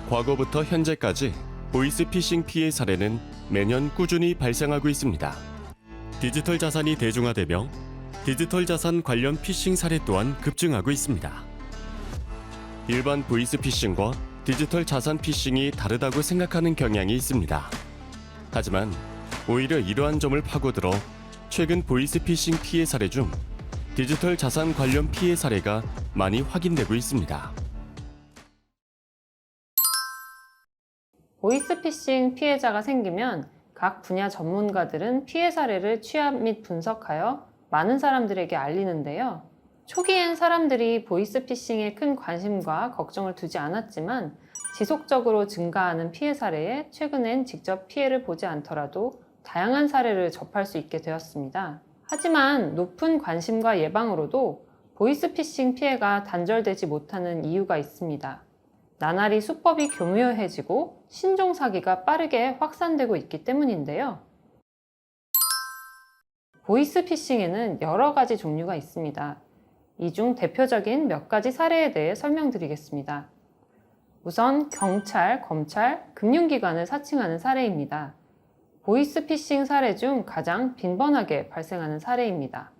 과거부터 현재까지 보이스피싱 피해 사례는 매년 꾸준히 발생하고 있습니다. 디지털 자산이 대중화되며 디지털 자산 관련 피싱 사례 또한 급증하고 있습니다. 일반 보이스피싱과 디지털 자산 피싱이 다르다고 생각하는 경향이 있습니다. 하지만 오히려 이러한 점을 파고들어 최근 보이스피싱 피해 사례 중 디지털 자산 관련 피해 사례가 많이 확인되고 있습니다. 보이스피싱 피해자가 생기면 각 분야 전문가들은 피해 사례를 취합 및 분석하여 많은 사람들에게 알리는데요. 초기엔 사람들이 보이스피싱에 큰 관심과 걱정을 두지 않았지만 지속적으로 증가하는 피해 사례에 최근엔 직접 피해를 보지 않더라도 다양한 사례를 접할 수 있게 되었습니다. 하지만 높은 관심과 예방으로도 보이스피싱 피해가 단절되지 못하는 이유가 있습니다. 나날이 수법이 교묘해지고 신종 사기가 빠르게 확산되고 있기 때문인데요. 보이스피싱에는 여러 가지 종류가 있습니다. 이 중 대표적인 몇 가지 사례에 대해 설명드리겠습니다. 우선 경찰, 검찰, 금융기관을 사칭하는 사례입니다. 보이스피싱 사례 중 가장 빈번하게 발생하는 사례입니다.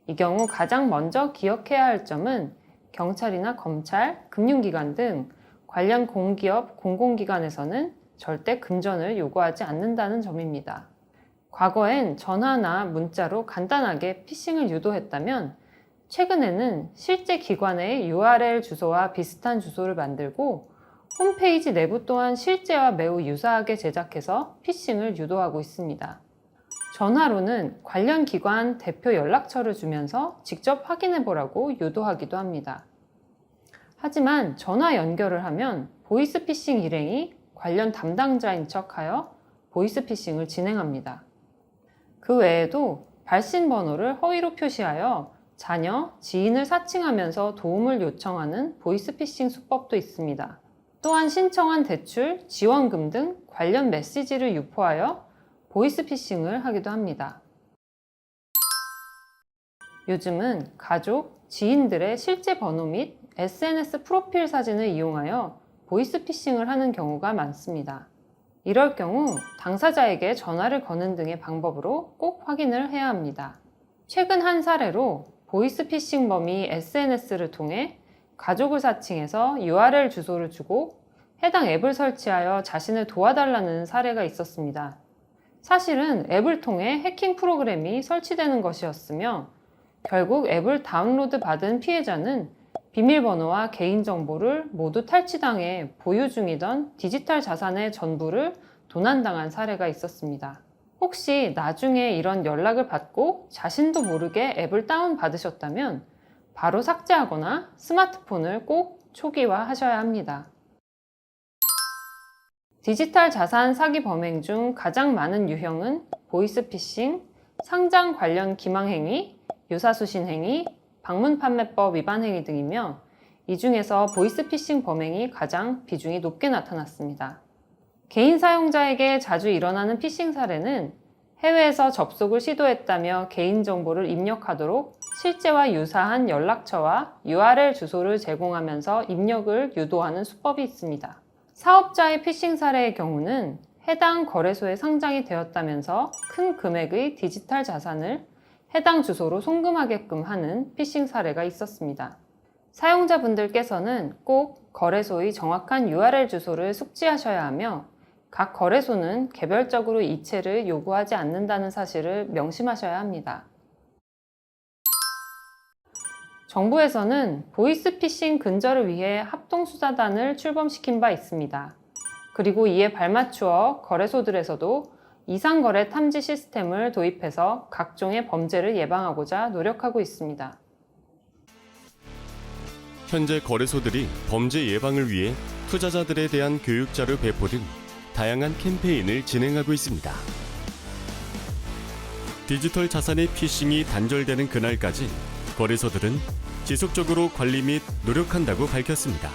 이 경우 가장 먼저 기억해야 할 점은 경찰이나 검찰, 금융기관 등 관련 공기업, 공공기관에서는 절대 금전을 요구하지 않는다는 점입니다. 과거엔 전화나 문자로 간단하게 피싱을 유도했다면 최근에는 실제 기관의 URL 주소와 비슷한 주소를 만들고 홈페이지 내부 또한 실제와 매우 유사하게 제작해서 피싱을 유도하고 있습니다. 전화로는 관련 기관 대표 연락처를 주면서 직접 확인해 보라고 유도하기도 합니다. 하지만 전화 연결을 하면 보이스피싱 일행이 관련 담당자인 척하여 보이스피싱을 진행합니다. 그 외에도 발신 번호를 허위로 표시하여 자녀, 지인을 사칭하면서 도움을 요청하는 보이스피싱 수법도 있습니다. 또한 신청한 대출, 지원금 등 관련 메시지를 유포하여 보이스피싱을 하기도 합니다. 요즘은 가족, 지인들의 실제 번호 및 SNS 프로필 사진을 이용하여 보이스피싱을 하는 경우가 많습니다. 이럴 경우 당사자에게 전화를 거는 등의 방법으로 꼭 확인을 해야 합니다. 최근 한 사례로 보이스피싱범이 SNS를 통해 가족을 사칭해서 URL 주소를 주고 해당 앱을 설치하여 자신을 도와달라는 사례가 있었습니다. 사실은 앱을 통해 해킹 프로그램이 설치되는 것이었으며 결국 앱을 다운로드 받은 피해자는 비밀번호와 개인정보를 모두 탈취당해 보유 중이던 디지털 자산의 전부를 도난당한 사례가 있었습니다. 혹시 나중에 이런 연락을 받고 자신도 모르게 앱을 다운받으셨다면 바로 삭제하거나 스마트폰을 꼭 초기화하셔야 합니다. 디지털 자산 사기 범행 중 가장 많은 유형은 보이스피싱, 상장 관련 기망행위, 유사수신행위, 방문판매법 위반 행위 등이며 이 중에서 보이스피싱 범행이 가장 비중이 높게 나타났습니다. 개인 사용자에게 자주 일어나는 피싱 사례는 해외에서 접속을 시도했다며 개인정보를 입력하도록 실제와 유사한 연락처와 URL 주소를 제공하면서 입력을 유도하는 수법이 있습니다. 사업자의 피싱 사례의 경우는 해당 거래소에 상장이 되었다면서 큰 금액의 디지털 자산을 해당 주소로 송금하게끔 하는 피싱 사례가 있었습니다. 사용자분들께서는 꼭 거래소의 정확한 URL 주소를 숙지하셔야 하며 각 거래소는 개별적으로 이체를 요구하지 않는다는 사실을 명심하셔야 합니다. 정부에서는 보이스피싱 근절을 위해 합동수사단을 출범시킨 바 있습니다. 그리고 이에 발맞추어 거래소들에서도 이상거래 탐지 시스템을 도입해서 각종의 범죄를 예방하고자 노력하고 있습니다. 현재 거래소들이 범죄 예방을 위해 투자자들에 대한 교육 자료 배포 등 다양한 캠페인을 진행하고 있습니다. 디지털 자산의 피싱이 단절되는 그날까지 거래소들은 지속적으로 관리 및 노력한다고 밝혔습니다.